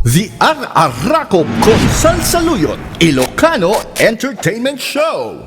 The Ar-Arako Konsal Saluyot Ilocano Entertainment Show.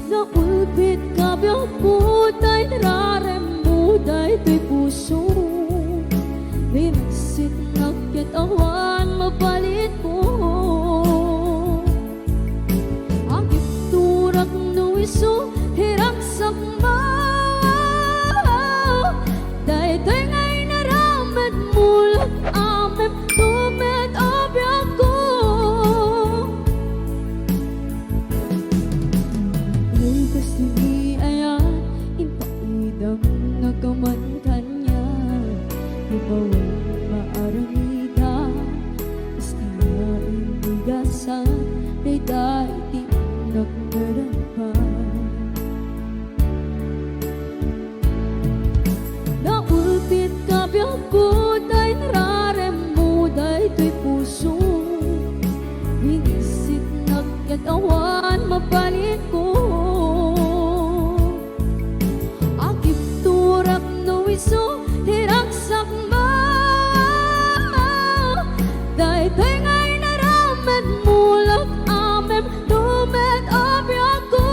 Naulpit ka biyang putay, nararemuday to'y puso. Binasit nagkitawan, mabalit mo. Ang iturak no iso, hirak sakma. Daytoy nga'y naramad mulak amem, tumit abiyag ko. Di ayan, ipaidang nagaman kanya. Ibawang maaramida, basta inigasan, ay dahil nagnarampan. Naulpit ka biyang putay, nararemuday to'y puso. Binisit nagkatawan, mapalit ko. So hirak sakma, daytoy nga'y naramad mulak amem, tumet abiyag ko.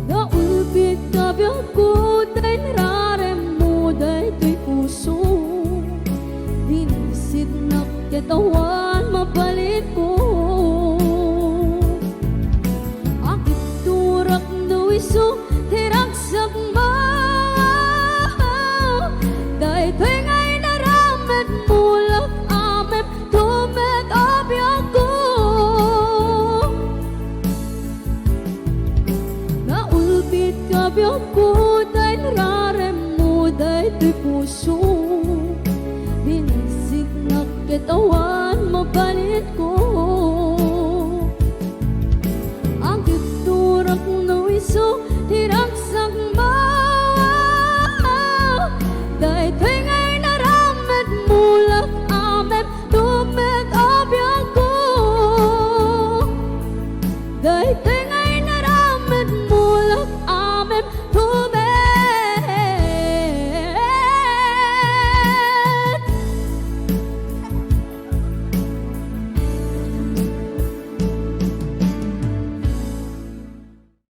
Naulpit ka biyang putay, nararemuday to'y puso. Binisit nagkatawan, mapalit ko. Ang iturak no iso, hirak sakma. Daytoy nga'y naramad mulak amem, tumet abiyag ko. Naulpit ka biyang putay, nararemuday to'y puso. Binisit nagkatawan,